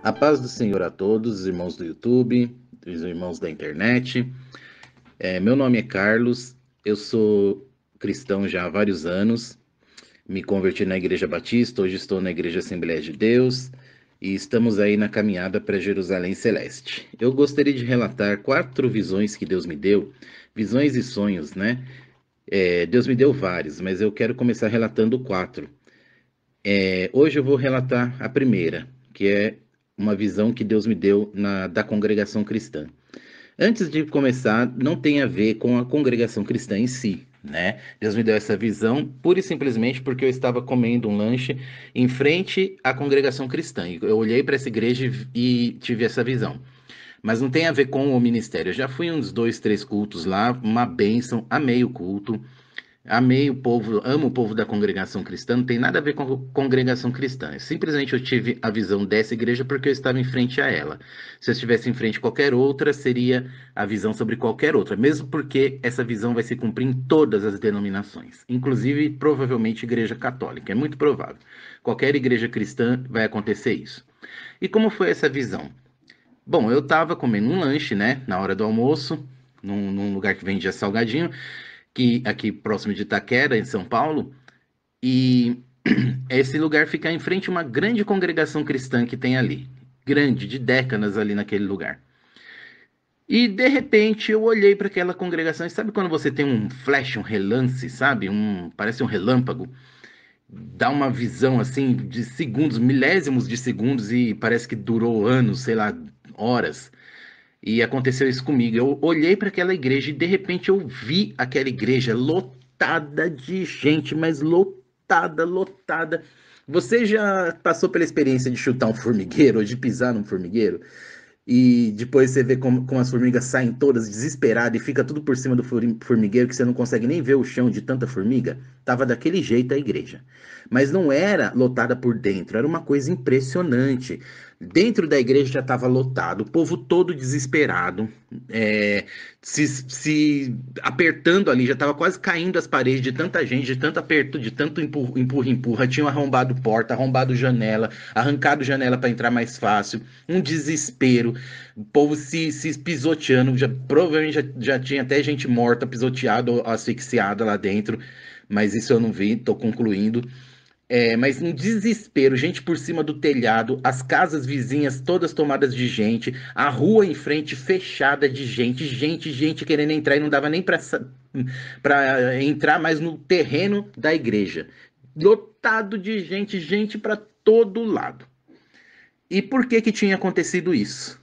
A paz do Senhor a todos, os irmãos do YouTube, os irmãos da internet. Meu nome é Carlos, eu sou cristão já há vários anos, me converti na Igreja Batista, hoje estou na Igreja Assembleia de Deus e estamos aí na caminhada para Jerusalém Celeste. Eu gostaria de relatar 4 visões que Deus me deu, visões e sonhos, né? Deus me deu vários, mas eu quero começar relatando 4. Hoje eu vou relatar a primeira, que é uma visão que Deus me deu da congregação cristã. Antes de começar, não tem a ver com a congregação cristã em si, né? Deus me deu essa visão pura e simplesmente porque eu estava comendo um lanche em frente à congregação cristã. Eu olhei para essa igreja e tive essa visão. Mas não tem a ver com o ministério. Eu já fui uns 2, 3 cultos lá, uma bênção, amei o culto. Amei o povo, amo o povo da congregação cristã, não tem nada a ver com a congregação cristã. Simplesmente eu tive a visão dessa igreja porque eu estava em frente a ela. Se eu estivesse em frente a qualquer outra, seria a visão sobre qualquer outra, mesmo porque essa visão vai se cumprir em todas as denominações, inclusive provavelmente igreja católica, é muito provável. Qualquer igreja cristã vai acontecer isso. E como foi essa visão? Bom, eu estava comendo um lanche, né, na hora do almoço, num lugar que vendia salgadinho que aqui próximo de Itaquera, em São Paulo, e esse lugar fica em frente a uma grande congregação cristã que tem ali, grande, de décadas ali naquele lugar. E de repente eu olhei para aquela congregação, e sabe quando você tem um flash, um relance, sabe? Parece um relâmpago, dá uma visão assim de segundos, milésimos de segundos e parece que durou anos, sei lá, horas. E aconteceu isso comigo. Eu olhei para aquela igreja e de repente eu vi aquela igreja lotada de gente, mas lotada, lotada. Você já passou pela experiência de chutar um formigueiro ou de pisar num formigueiro? E depois você vê como as formigas saem todas desesperadas e fica tudo por cima do formigueiro que você não consegue nem ver o chão de tanta formiga? Tava daquele jeito a igreja. Mas não era lotada por dentro, era uma coisa impressionante. Dentro da igreja já estava lotado, o povo todo desesperado, é, se apertando ali, já estava quase caindo as paredes de tanta gente, de tanto aperto, de tanto empurra. Tinham arrombado porta, arrombado janela, arrancado janela para entrar mais fácil, um desespero, o povo se pisoteando, provavelmente já tinha até gente morta, pisoteada ou asfixiada lá dentro, mas isso eu não vi, estou concluindo. Mas um desespero, gente por cima do telhado, as casas vizinhas todas tomadas de gente, a rua em frente fechada de gente, gente querendo entrar e não dava nem para entrar mais no terreno da igreja. Lotado de gente para todo lado. E por que que tinha acontecido isso?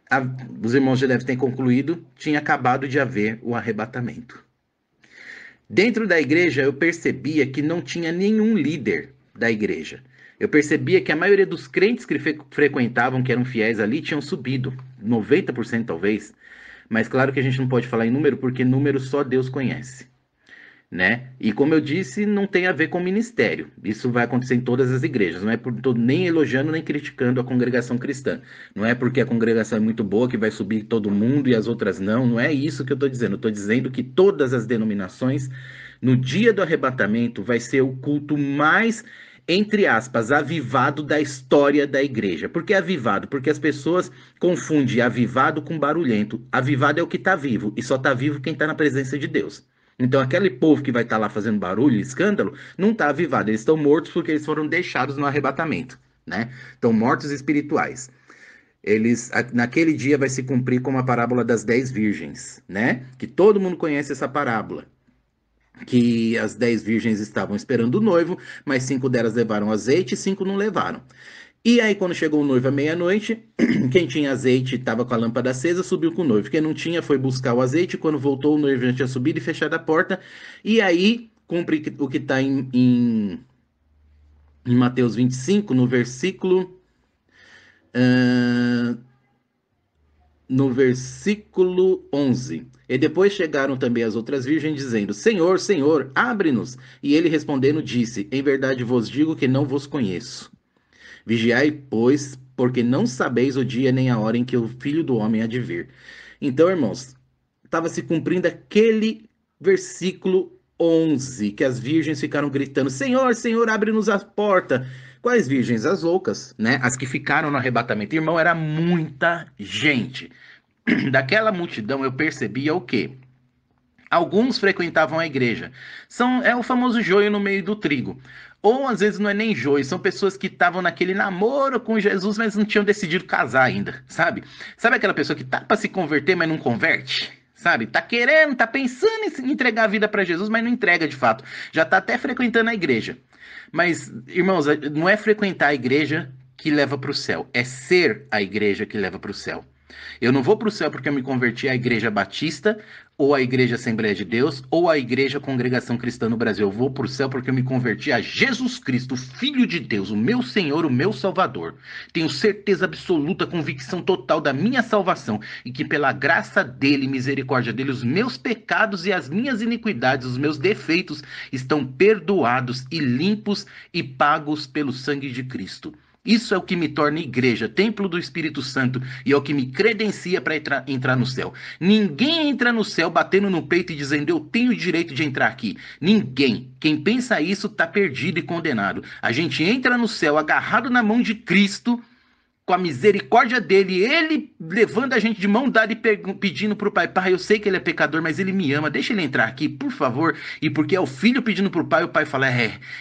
A, os irmãos já devem ter concluído, tinha acabado de haver o arrebatamento. Dentro da igreja, eu percebia que não tinha nenhum líder da igreja. Eu percebia que a maioria dos crentes que frequentavam, que eram fiéis ali, tinham subido, 90% talvez. Mas claro que a gente não pode falar em número, porque número só Deus conhece, né? E como eu disse, não tem a ver com ministério. Isso vai acontecer em todas as igrejas. Não é por tô nem elogiando nem criticando a congregação cristã. Não é porque a congregação é muito boa que vai subir todo mundo e as outras não. Não é isso que eu estou dizendo. Eu estou dizendo que todas as denominações, no dia do arrebatamento, vai ser o culto mais, entre aspas, avivado da história da igreja. Por que avivado? Porque as pessoas confundem avivado com barulhento. Avivado é o que está vivo, e só está vivo quem está na presença de Deus. Então, aquele povo que vai estar lá fazendo barulho e escândalo, não está avivado. Eles estão mortos porque eles foram deixados no arrebatamento, né? Estão mortos espirituais. Naquele dia vai se cumprir como a parábola das 10 virgens, né? Que todo mundo conhece essa parábola. Que as 10 virgens estavam esperando o noivo, mas 5 delas levaram azeite e 5 não levaram. E aí, quando chegou o noivo à meia-noite, quem tinha azeite estava com a lâmpada acesa, subiu com o noivo. Quem não tinha foi buscar o azeite. Quando voltou, o noivo já tinha subido e fechado a porta. E aí, cumpre o que está em Mateus 25, ah, no versículo 11. E depois chegaram também as outras virgens, dizendo: Senhor, Senhor, abre-nos. E ele respondendo disse: Em verdade vos digo que não vos conheço. Vigiai, pois, porque não sabeis o dia nem a hora em que o Filho do Homem há de vir. Então, irmãos, estava se cumprindo aquele versículo 11, que as virgens ficaram gritando: Senhor, Senhor, abre-nos a porta. Quais virgens? As loucas, né? As que ficaram no arrebatamento. Irmão, era muita gente. Daquela multidão eu percebia o quê? Alguns frequentavam a igreja. É o famoso joio no meio do trigo. Ou às vezes não é nem joio, são pessoas que estavam naquele namoro com Jesus, mas não tinham decidido casar ainda, sabe? Sabe aquela pessoa que tá para se converter, mas não converte? Sabe? Tá querendo, tá pensando em entregar a vida para Jesus, mas não entrega de fato. Já tá até frequentando a igreja. Mas, irmãos, não é frequentar a igreja que leva para o céu, é ser a igreja que leva para o céu. Eu não vou para o céu porque eu me converti à Igreja Batista, ou à Igreja Assembleia de Deus, ou à Igreja Congregação Cristã no Brasil. Eu vou para o céu porque eu me converti a Jesus Cristo, Filho de Deus, o meu Senhor, o meu Salvador. Tenho certeza absoluta, convicção total da minha salvação e que pela graça dele, misericórdia dele, os meus pecados e as minhas iniquidades, os meus defeitos estão perdoados e limpos e pagos pelo sangue de Cristo. Isso é o que me torna igreja, templo do Espírito Santo, e é o que me credencia para entrar no céu. Ninguém entra no céu batendo no peito e dizendo eu tenho o direito de entrar aqui. Ninguém. Quem pensa isso está perdido e condenado. A gente entra no céu agarrado na mão de Cristo, com a misericórdia dele, ele levando a gente de mão dada e pedindo pro pai, pai, eu sei que ele é pecador, mas ele me ama, deixa ele entrar aqui, por favor. E porque é o filho pedindo pro pai, o pai fala,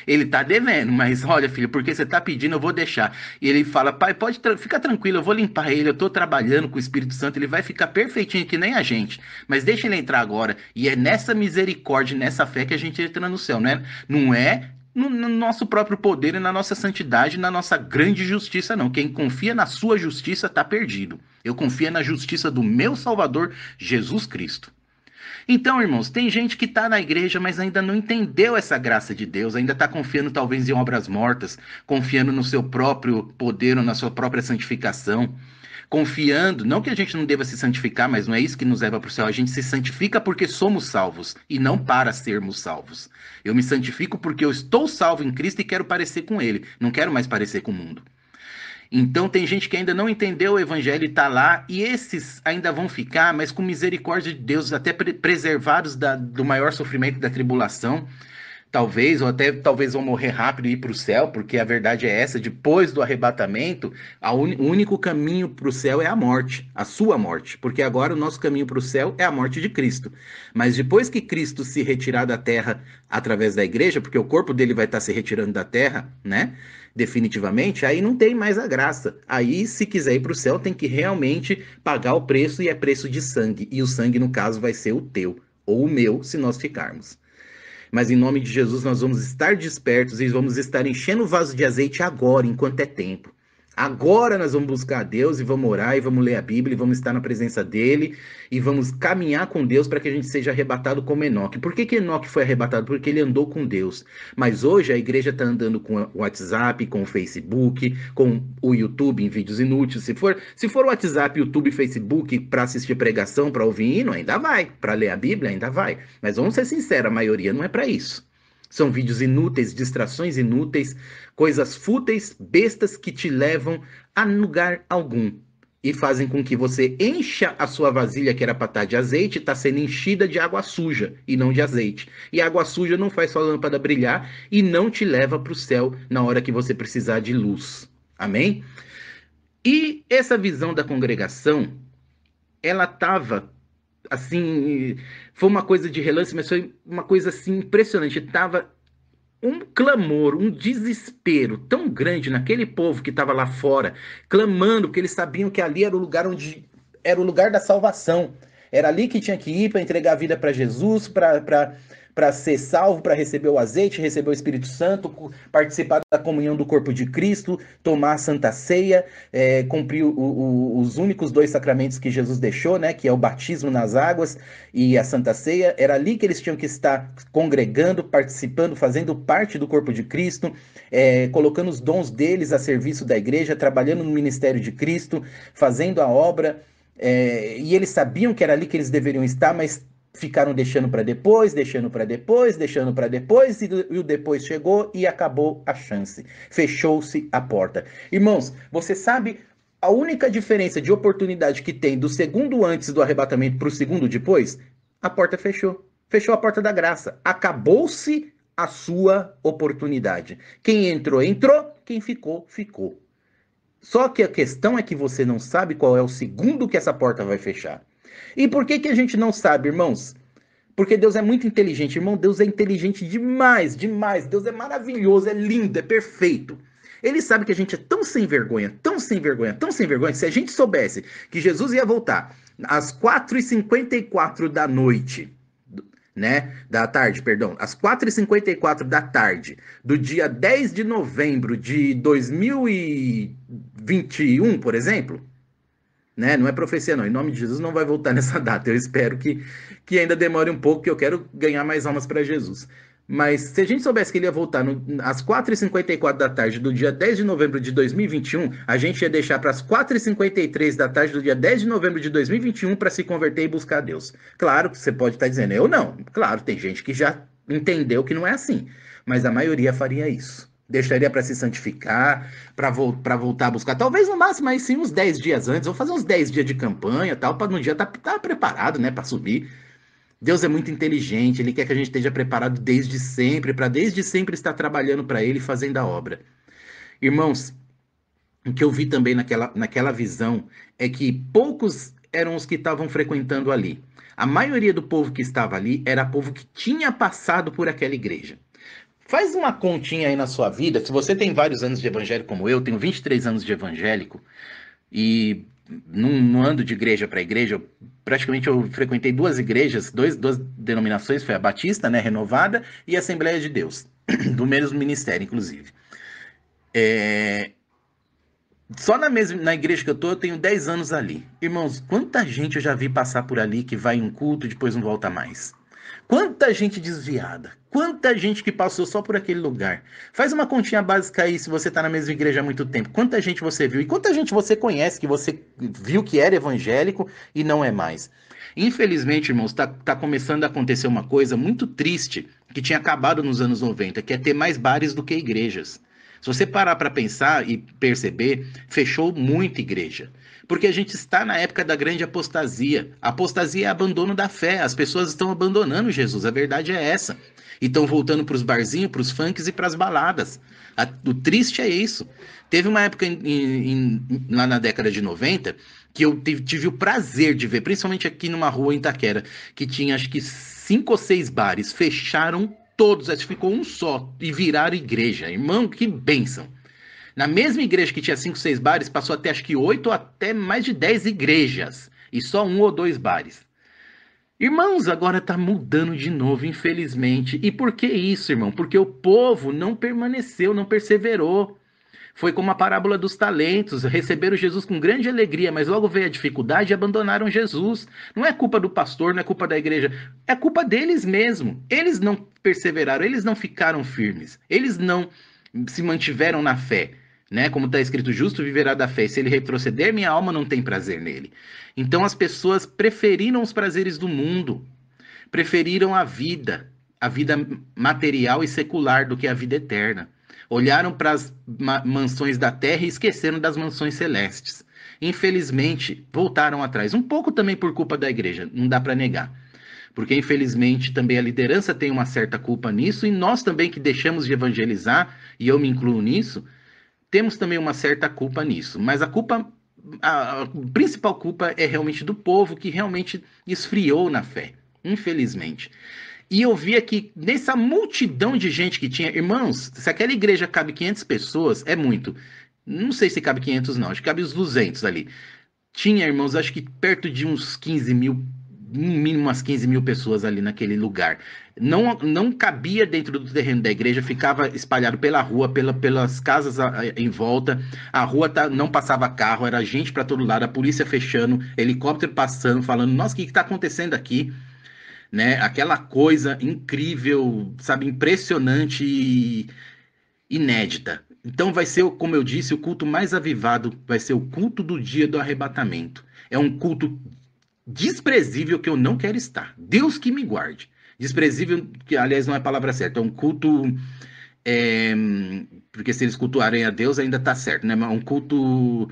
ele tá devendo, mas olha, filho, porque você tá pedindo, eu vou deixar. E ele fala, pai, fica tranquilo, eu vou limpar ele, eu tô trabalhando com o Espírito Santo, ele vai ficar perfeitinho que nem a gente, mas deixa ele entrar agora. E é nessa misericórdia, nessa fé que a gente entra no céu, né? Não é no nosso próprio poder e na nossa santidade, na nossa grande justiça, não. Quem confia na sua justiça está perdido. Eu confio na justiça do meu Salvador, Jesus Cristo. Então, irmãos, tem gente que está na igreja, mas ainda não entendeu essa graça de Deus, ainda está confiando talvez em obras mortas, confiando no seu próprio poder ou na sua própria santificação. Confiando, não que a gente não deva se santificar, mas não é isso que nos leva para o céu. A gente se santifica porque somos salvos e não para sermos salvos. Eu me santifico porque eu estou salvo em Cristo e quero parecer com Ele. Não quero mais parecer com o mundo. Então tem gente que ainda não entendeu o evangelho e está lá, e esses ainda vão ficar, mas com misericórdia de Deus, até preservados do maior sofrimento da tribulação. Talvez, ou até talvez vão morrer rápido e ir para o céu, porque a verdade é essa, depois do arrebatamento, o único caminho para o céu é a morte, a sua morte, porque agora o nosso caminho para o céu é a morte de Cristo. Mas depois que Cristo se retirar da terra através da igreja, porque o corpo dele vai estar se retirando da terra, né? Definitivamente, aí não tem mais a graça. Aí, se quiser ir para o céu, tem que realmente pagar o preço, e é preço de sangue. E o sangue, no caso, vai ser o teu, ou o meu, se nós ficarmos. Mas em nome de Jesus nós vamos estar despertos e vamos estar enchendo o vaso de azeite agora, enquanto é tempo. Agora nós vamos buscar a Deus e vamos orar e vamos ler a Bíblia e vamos estar na presença dele e vamos caminhar com Deus para que a gente seja arrebatado como Enoque. Por que Enoque foi arrebatado? Porque ele andou com Deus. Mas hoje a igreja está andando com o WhatsApp, com o Facebook, com o YouTube em vídeos inúteis. Se for o WhatsApp, YouTube e Facebook para assistir pregação, para ouvir hino, ainda vai. Para ler a Bíblia, ainda vai. Mas vamos ser sinceros, a maioria não é para isso. São vídeos inúteis, distrações inúteis, coisas fúteis, bestas que te levam a lugar algum. E fazem com que você encha a sua vasilha, que era para estar de azeite, está sendo enchida de água suja e não de azeite. E água suja não faz sua lâmpada brilhar e não te leva para o céu na hora que você precisar de luz. Amém? E essa visão da congregação, ela estava assim, foi uma coisa de relance, mas foi uma coisa assim impressionante. Tava um clamor, um desespero tão grande naquele povo que estava lá fora, clamando, porque eles sabiam que ali era o lugar onde era o lugar da salvação. Era ali que tinha que ir para entregar a vida para Jesus, para ser salvo, para receber o azeite, receber o Espírito Santo, participar da comunhão do corpo de Cristo, tomar a Santa Ceia, cumprir os únicos 2 sacramentos que Jesus deixou, né, que é o batismo nas águas e a Santa Ceia. Era ali que eles tinham que estar congregando, participando, fazendo parte do corpo de Cristo, colocando os dons deles a serviço da igreja, trabalhando no ministério de Cristo, fazendo a obra, e eles sabiam que era ali que eles deveriam estar, mas ficaram deixando para depois, deixando para depois, deixando para depois, e o depois chegou e acabou a chance. Fechou-se a porta. Irmãos, você sabe a única diferença de oportunidade que tem do segundo antes do arrebatamento para o segundo depois? A porta fechou. Fechou a porta da graça. Acabou-se a sua oportunidade. Quem entrou, entrou. Quem ficou, ficou. Só que a questão é que você não sabe qual é o segundo que essa porta vai fechar. E por que que a gente não sabe, irmãos? Porque Deus é muito inteligente, irmão. Deus é inteligente demais, demais. Deus é maravilhoso, é lindo, é perfeito. Ele sabe que a gente é tão sem vergonha, tão sem vergonha, tão sem vergonha, que se a gente soubesse que Jesus ia voltar às 4h54 da noite, né? Da tarde, perdão. Às 4h54 da tarde do dia 10 de novembro de 2021, por exemplo, né? Não é profecia, não. Em nome de Jesus não vai voltar nessa data. Eu espero que ainda demore um pouco, que eu quero ganhar mais almas para Jesus. Mas se a gente soubesse que ele ia voltar às 4h54 da tarde do dia 10 de novembro de 2021, a gente ia deixar para as 4h53 da tarde do dia 10 de novembro de 2021 para se converter e buscar Deus. Claro que você pode estar dizendo, eu não. Claro, tem gente que já entendeu que não é assim. Mas a maioria faria isso. Deixaria para se santificar, para voltar a buscar. Talvez no máximo aí sim uns 10 dias antes. Vou fazer uns 10 dias de campanha tal, para no dia tá preparado, né, para subir. Deus é muito inteligente, ele quer que a gente esteja preparado desde sempre, para desde sempre estar trabalhando para ele, fazendo a obra. Irmãos, o que eu vi também naquela visão é que poucos eram os que estavam frequentando ali. A maioria do povo que estava ali era povo que tinha passado por aquela igreja. Faz uma continha aí na sua vida. Se você tem vários anos de evangélico como eu, tenho 23 anos de evangélico e não ando de igreja para igreja. Praticamente eu frequentei duas igrejas, duas denominações, foi a Batista, né, renovada, e a Assembleia de Deus, do mesmo ministério, inclusive. Só na igreja que eu tô, eu tenho 10 anos ali. Irmãos, quanta gente eu já vi passar por ali que vai em um culto e depois não volta mais. Quanta gente desviada. Quanta gente que passou só por aquele lugar. Faz uma continha básica aí se você tá na mesma igreja há muito tempo. Quanta gente você viu e quanta gente você conhece que você viu que era evangélico e não é mais. Infelizmente, irmãos, tá começando a acontecer uma coisa muito triste que tinha acabado nos anos 90, que é ter mais bares do que igrejas. Se você parar para pensar e perceber, fechou muita igreja. Porque a gente está na época da grande apostasia. A apostasia é abandono da fé. As pessoas estão abandonando Jesus. A verdade é essa. E estão voltando para os barzinhos, para os funks e para as baladas. O triste é isso. Teve uma época lá na década de 90 que eu tive o prazer de ver, principalmente aqui numa rua em Itaquera, que tinha acho que 5 ou 6 bares. Fecharam todos, acho que ficou um só e viraram igreja. Irmão, que bênção. Na mesma igreja que tinha 5, 6 bares, passou até acho que 8 ou até mais de 10 igrejas. E só 1 ou 2 bares. Irmãos, agora tá mudando de novo, infelizmente. E por que isso, irmão? Porque o povo não permaneceu, não perseverou. Foi como a parábola dos talentos. Receberam Jesus com grande alegria, mas logo veio a dificuldade e abandonaram Jesus. Não é culpa do pastor, não é culpa da igreja. É culpa deles mesmo. Eles não perseveraram, eles não ficaram firmes. Eles não se mantiveram na fé. Né? Como está escrito, justo viverá da fé. E se ele retroceder, minha alma não tem prazer nele. Então as pessoas preferiram os prazeres do mundo. Preferiram a vida material e secular do que a vida eterna. Olharam para as mansões da terra e esqueceram das mansões celestes. Infelizmente, voltaram atrás. Um pouco também por culpa da igreja, não dá para negar. Porque, infelizmente, também a liderança tem uma certa culpa nisso, e nós também que deixamos de evangelizar, e eu me incluo nisso, temos também uma certa culpa nisso. Mas a principal culpa é realmente do povo, que realmente esfriou na fé, infelizmente. E eu via que nessa multidão de gente que tinha, irmãos, se aquela igreja cabe 500 pessoas, é muito. Não sei se cabe 500 não, acho que cabe os 200 ali. Tinha, irmãos, acho que perto de uns 15 mil, no mínimo umas 15 mil pessoas ali naquele lugar. Não cabia dentro do terreno da igreja, ficava espalhado pela rua, pelas casas em volta. A rua não passava carro, era gente para todo lado, a polícia fechando, helicóptero passando, falando, nossa, o que está acontecendo aqui? Né? Aquela coisa incrível, sabe, impressionante e inédita. Então vai ser, como eu disse, o culto mais avivado, vai ser o culto do dia do arrebatamento. É um culto desprezível que eu não quero estar. Deus que me guarde. Desprezível, que aliás não é a palavra certa, é um culto, é, porque se eles cultuarem a Deus ainda está certo, né? Mas um culto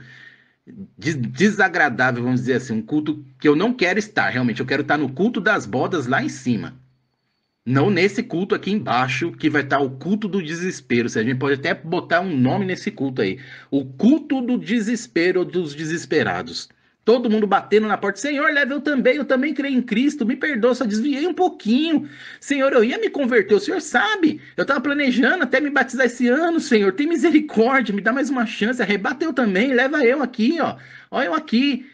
desagradável, vamos dizer assim, um culto que eu não quero estar, realmente. Eu quero estar no culto das bodas lá em cima. Não nesse culto aqui embaixo, que vai estar o culto do desespero. Se a gente pode até botar um nome nesse culto aí. O culto do desespero dos desesperados. Todo mundo batendo na porta. Senhor, leva eu também creio em Cristo. Me perdoa, só desviei um pouquinho. Senhor, eu ia me converter, o Senhor sabe. Eu estava planejando até me batizar esse ano, Senhor. Tem misericórdia, me dá mais uma chance. Arrebata eu também, leva eu aqui, ó. Olha eu aqui.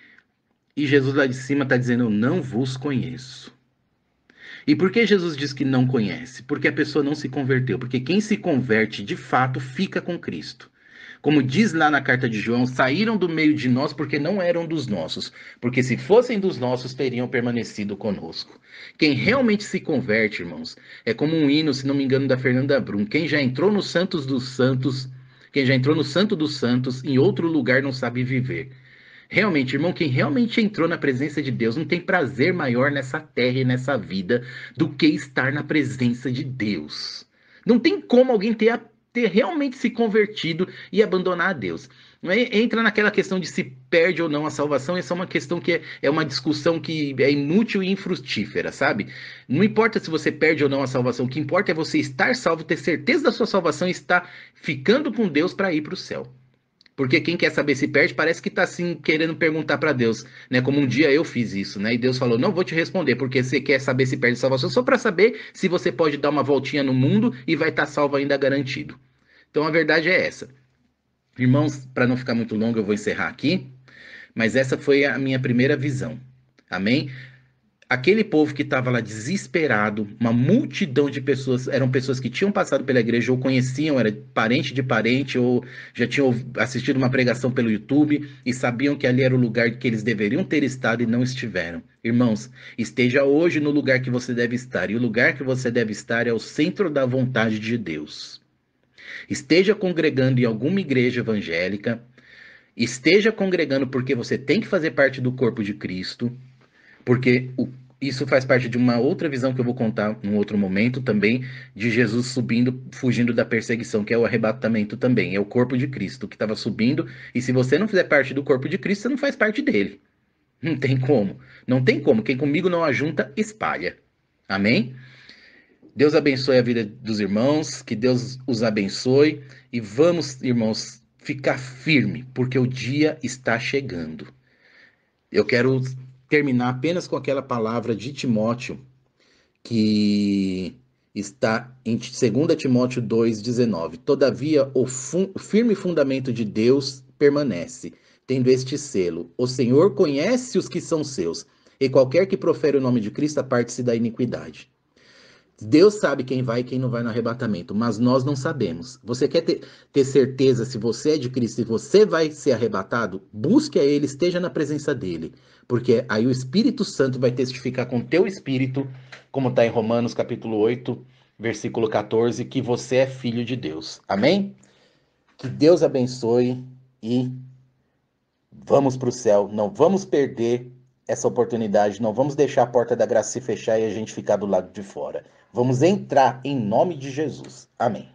E Jesus lá de cima está dizendo: eu não vos conheço. E por que Jesus diz que não conhece? Porque a pessoa não se converteu. Porque quem se converte de fato fica com Cristo. Como diz lá na carta de João, saíram do meio de nós porque não eram dos nossos. Porque se fossem dos nossos, teriam permanecido conosco. Quem realmente se converte, irmãos, é como um hino, se não me engano, da Fernanda Brum. Quem já entrou no Santos dos Santos, quem já entrou no Santo dos Santos, em outro lugar não sabe viver. Realmente, irmão, quem realmente entrou na presença de Deus não tem prazer maior nessa terra e nessa vida do que estar na presença de Deus. Não tem como alguém ter realmente se convertido e abandonar a Deus. Entra naquela questão de se perde ou não a salvação. Essa é uma questão que é uma discussão que é inútil e infrutífera, sabe? Não importa se você perde ou não a salvação, o que importa é você estar salvo, ter certeza da sua salvação e estar ficando com Deus para ir para o céu. Porque quem quer saber se perde parece que está assim querendo perguntar para Deus, né? Como um dia eu fiz isso, né? E Deus falou: "Não vou te responder, porque você quer saber se perde salvação só para saber se você pode dar uma voltinha no mundo e vai estar salvo ainda garantido". Então a verdade é essa. Irmãos, para não ficar muito longo, eu vou encerrar aqui, mas essa foi a minha primeira visão. Amém? Aquele povo que estava lá desesperado, uma multidão de pessoas, eram pessoas que tinham passado pela igreja ou conheciam, era parente de parente, ou já tinham assistido uma pregação pelo YouTube e sabiam que ali era o lugar que eles deveriam ter estado e não estiveram. Irmãos, esteja hoje no lugar que você deve estar, e o lugar que você deve estar é o centro da vontade de Deus. Esteja congregando em alguma igreja evangélica, esteja congregando porque você tem que fazer parte do corpo de Cristo. Porque isso faz parte de uma outra visão que eu vou contar num outro momento também, de Jesus subindo, fugindo da perseguição, que é o arrebatamento também. É o corpo de Cristo que estava subindo, e se você não fizer parte do corpo de Cristo, você não faz parte dele. Não tem como. Não tem como. Quem comigo não ajunta, espalha. Amém? Deus abençoe a vida dos irmãos, que Deus os abençoe, e vamos, irmãos, ficar firme, porque o dia está chegando. Eu quero terminar apenas com aquela palavra de Timóteo, que está em 2 Timóteo 2,19. Todavia, o firme fundamento de Deus permanece, tendo este selo: o Senhor conhece os que são seus, e qualquer que profere o nome de Cristo aparte-se da iniquidade. Deus sabe quem vai e quem não vai no arrebatamento, mas nós não sabemos. Você quer ter certeza se você é de Cristo e você vai ser arrebatado? Busque a Ele, esteja na presença dEle, porque aí o Espírito Santo vai testificar com o teu espírito, como está em Romanos capítulo 8, versículo 14, que você é filho de Deus. Amém? Que Deus abençoe e vamos para o céu. Não vamos perder essa oportunidade, não vamos deixar a porta da graça se fechar e a gente ficar do lado de fora. Vamos entrar em nome de Jesus. Amém.